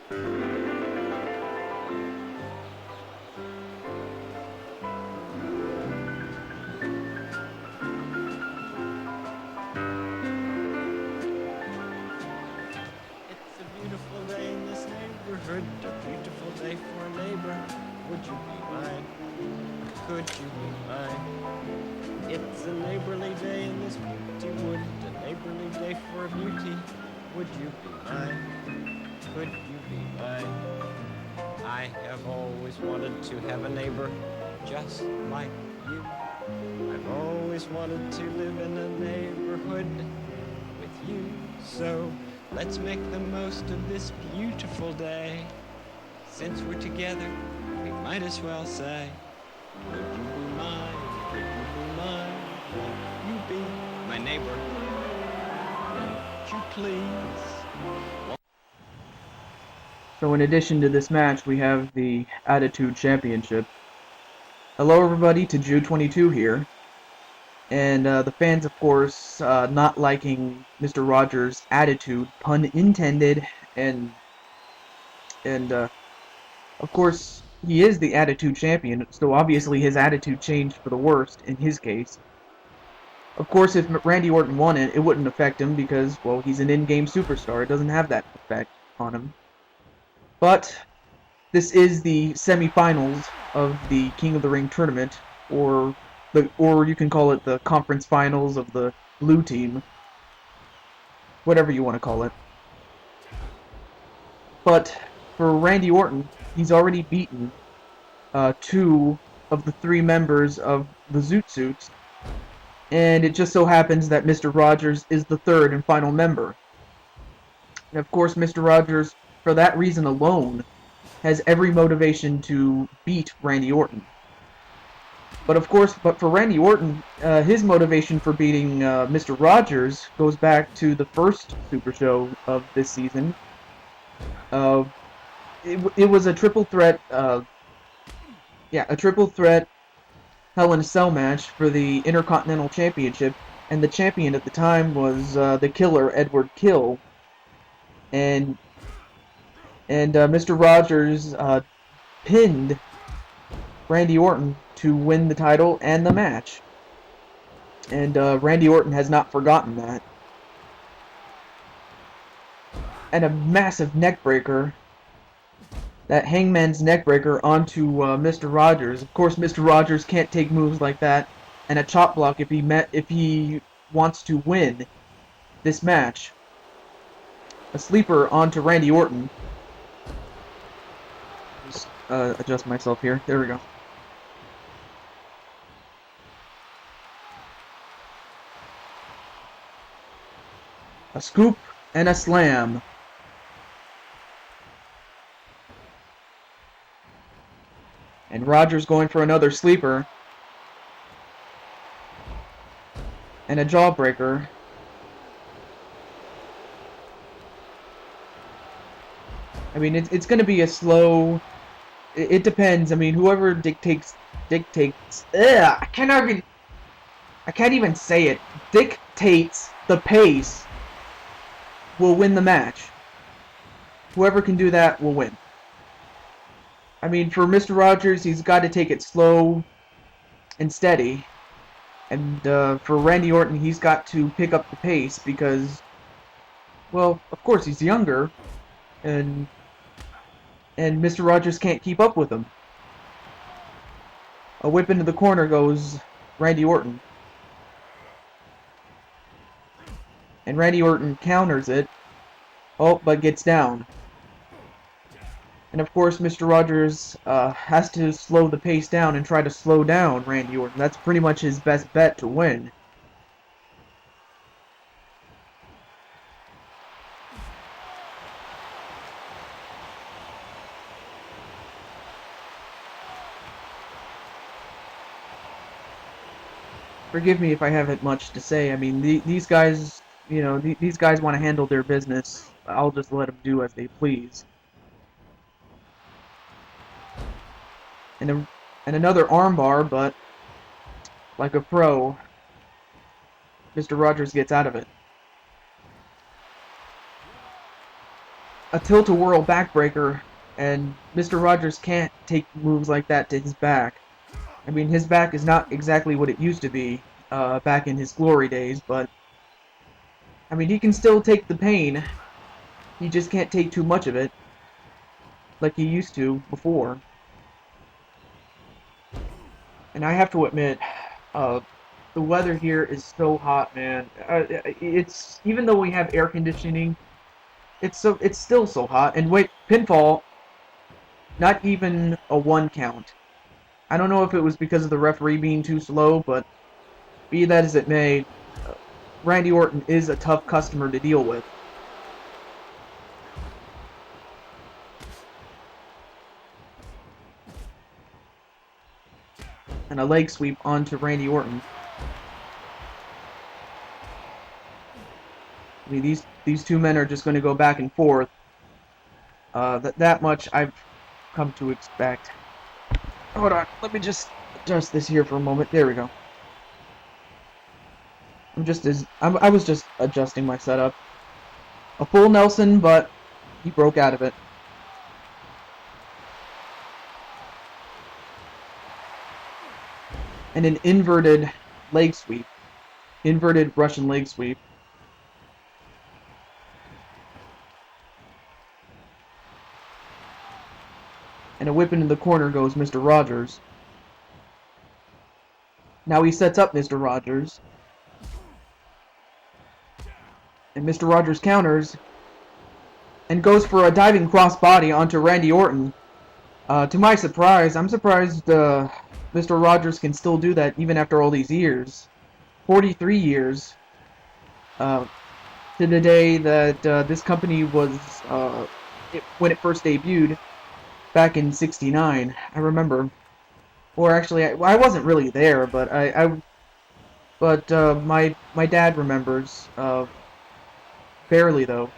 It's a beautiful day in this neighborhood, a beautiful day for a neighbor. Would you be mine? Could you be mine? It's a neighborly day in this beauty wood, a neighborly day for a beauty. Would you be mine? Could you be mine? I have always wanted to have a neighbor just like you. I've always wanted to live in a neighborhood with you. So let's make the most of this beautiful day. Since we're together, we might as well say, would you be mine? Could you be mine? Won't you be my neighbor? Won't you please? So in addition to this match, we have the Attitude Championship. Hello everybody, to Jew22 here. And the fans, of course, not liking Mr. Rogers' attitude, pun intended, and of course, he is the Attitude Champion, so obviously his attitude changed for the worst in his case. Of course, if Randy Orton won it, it wouldn't affect him because, well, he's an in-game superstar. It doesn't have that effect on him. But this is the semifinals of the King of the Ring tournament, or you can call it the conference finals of the blue team, whatever you want to call it. But for Randy Orton, he's already beaten two of the three members of the Zoot Suits, and it just so happens that Mr. Rogers is the third and final member. And of course, Mr. Rogers, for that reason alone, has every motivation to beat Randy Orton. But of course, for Randy Orton, his motivation for beating Mr. Rogers goes back to the first Super Show of this season. It was a triple threat, a triple threat Hell in a Cell match for the Intercontinental Championship, and the champion at the time was the Killer, Edward Kill, and Mr. Rogers pinned Randy Orton to win the title and the match. And Randy Orton has not forgotten that. And a massive neckbreaker, that Hangman's neckbreaker onto Mr. Rogers. Of course, Mr. Rogers can't take moves like that, and a chop block if he wants to win this match. A sleeper onto Randy Orton. Just adjust myself here. There we go. A scoop and a slam. And Rogers going for another sleeper. And a jawbreaker. I mean, it's going to be a slow... It depends. I mean, whoever dictates... Ugh, I can't even say it. Dictates the pace will win the match. Whoever can do that will win. I mean, for Mr. Rogers, he's got to take it slow and steady. And for Randy Orton, he's got to pick up the pace because, well, of course, he's younger. And Mr. Rogers can't keep up with him. A whip into the corner goes Randy Orton. And Randy Orton counters it. Oh, but gets down. And of course, Mr. Rogers has to slow the pace down and try to slow down Randy Orton. That's pretty much his best bet to win. Forgive me if I haven't much to say. I mean, these guys, you know, these guys want to handle their business. I'll just let them do as they please. And another armbar, but like a pro, Mr. Rogers gets out of it. a tilt-a-whirl backbreaker, and Mr. Rogers can't take moves like that to his back. I mean, his back is not exactly what it used to be back in his glory days, but I mean, he can still take the pain. He just can't take too much of it like he used to before. And I have to admit, the weather here is so hot, man. It's even though we have air conditioning, it's still so hot. And wait, pinfall, not even a 1 count. I don't know if it was because of the referee being too slow, but be that as it may, Randy Orton is a tough customer to deal with. And a leg sweep onto Randy Orton. I mean, these two men are just going to go back and forth. That much I've come to expect. Hold on, let me just adjust this here for a moment. There we go. I was just adjusting my setup. A full Nelson, but he broke out of it. And an inverted leg sweep. Inverted Russian leg sweep. And a whip into the corner goes Mr. Rogers. Now he sets up Mr. Rogers. And Mr. Rogers counters and goes for a diving crossbody onto Randy Orton. To my surprise, I'm surprised Mr. Rogers can still do that even after all these years. 43 years. To the day that this company was, when it first debuted, back in '69. I remember. Or actually, I wasn't really there, but my dad remembers. Barely though.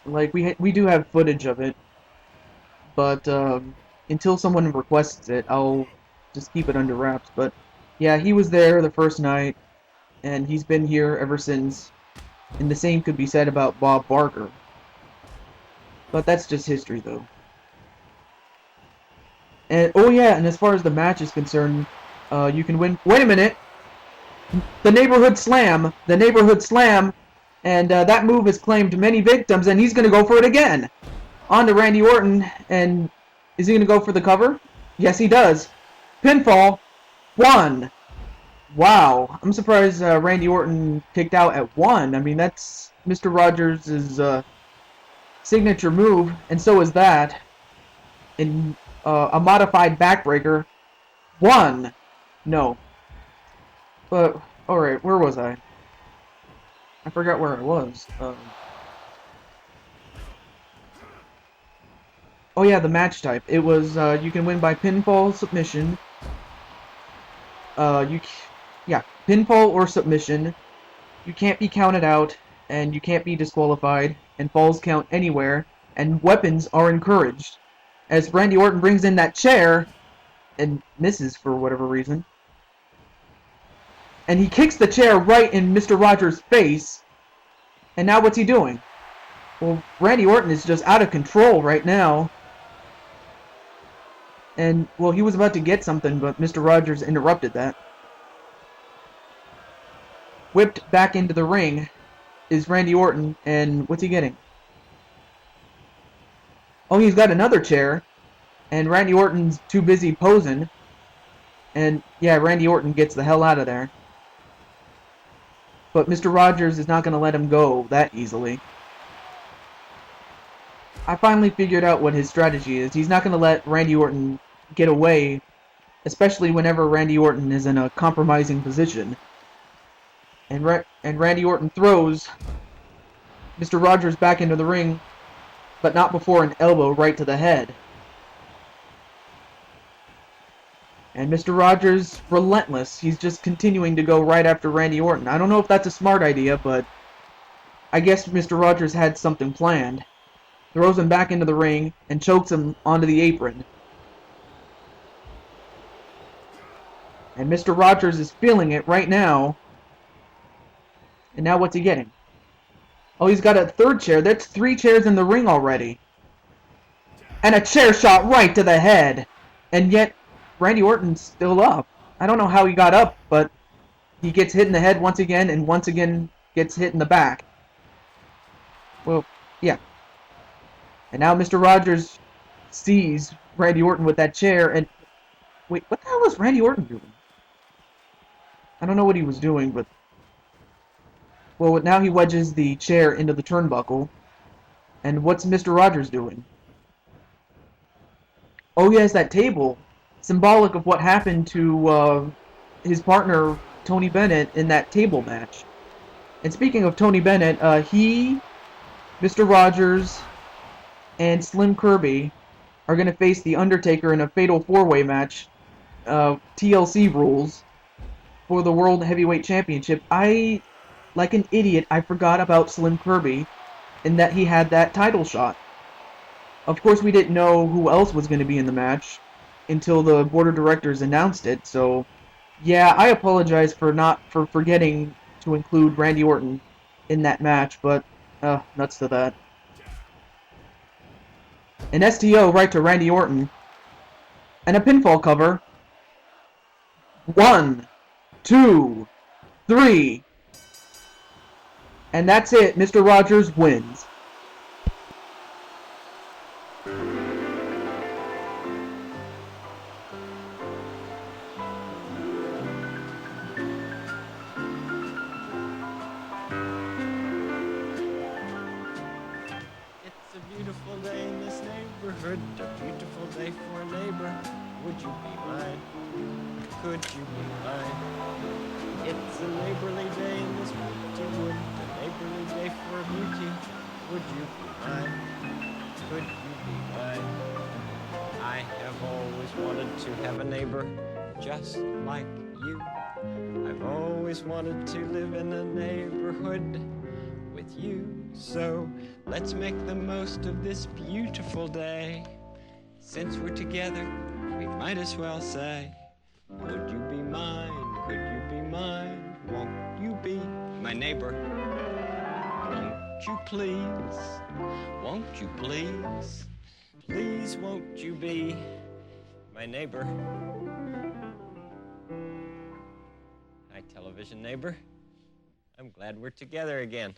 Like we do have footage of it, but until someone requests it, I'll just keep it under wraps. But yeah, he was there the first night, and he's been here ever since. And the same could be said about Bob Barker. But that's just history, though. And oh yeah, and as far as the match is concerned, you can win. Wait a minute, the neighborhood slam, and that move has claimed many victims, and he's gonna go for it again. On to Randy Orton, and is he gonna go for the cover? Yes, he does. Pinfall, 1. Wow, I'm surprised Randy Orton kicked out at 1. I mean, that's Mr. Rogers' signature move, and so is that. In a modified backbreaker, 1. No. But, alright, where was I? I forgot where I was. Oh yeah, the match type. It was, you can win by pinfall, submission. Yeah, pinfall or submission. You can't be counted out, and you can't be disqualified, and falls count anywhere, and weapons are encouraged. As Randy Orton brings in that chair, and misses for whatever reason. And he kicks the chair right in Mr. Rogers' face. And now what's he doing? Well, Randy Orton is just out of control right now. And, well, he was about to get something, but Mr. Rogers interrupted that. Whipped back into the ring is Randy Orton, and what's he getting? Oh, he's got another chair, and Randy Orton's too busy posing. And, yeah, Randy Orton gets the hell out of there. But Mr. Rogers is not going to let him go that easily. I finally figured out what his strategy is. He's not going to let Randy Orton get away, especially whenever Randy Orton is in a compromising position. And Randy Orton throws Mr. Rogers back into the ring, but not before an elbow right to the head. And Mr. Rogers, relentless. He's just continuing to go right after Randy Orton. I don't know if that's a smart idea, but I guess Mr. Rogers had something planned. Throws him back into the ring and chokes him onto the apron. And Mr. Rogers is feeling it right now. And now what's he getting? Oh, he's got a third chair. That's 3 chairs in the ring already. And a chair shot right to the head. And yet, Randy Orton's still up. I don't know how he got up, but he gets hit in the head once again, and once again gets hit in the back. Well, yeah. And now Mr. Rogers sees Randy Orton with that chair, and... Wait, what the hell was Randy Orton doing? I don't know what he was doing, but... Well, now he wedges the chair into the turnbuckle. And what's Mr. Rogers doing? Oh, yes, that table. Symbolic of what happened to his partner, Tony Bennett, in that table match. And speaking of Tony Bennett, he, Mr. Rogers, and Slim Kirby are going to face The Undertaker in a fatal 4-way match, TLC rules, for the World Heavyweight Championship. Like an idiot, I forgot about Slim Kirby and that he had that title shot. Of course, we didn't know who else was going to be in the match until the board of directors announced it, so yeah, I apologize for forgetting to include Randy Orton in that match, but nuts to that. An STO right to Randy Orton. And a pinfall cover. 1, 2, 3. And that's it. Mr. Rogers wins. It's a beautiful day in this neighborhood, a beautiful day for a neighbor. Would you be mine? Could you be mine? It's a neighborly day in this beauty wood, a neighborly day for a beauty. Would you be mine? Could you be mine? I have always wanted to have a neighbor just like you. I've always wanted to live in a neighborhood with you. So let's make the most of this beautiful day. Since we're together, we might as well say, would you be mine? Could you be mine? Won't you be my neighbor? Won't you please? Won't you please? Please won't you be my neighbor? Hi, television neighbor. I'm glad we're together again.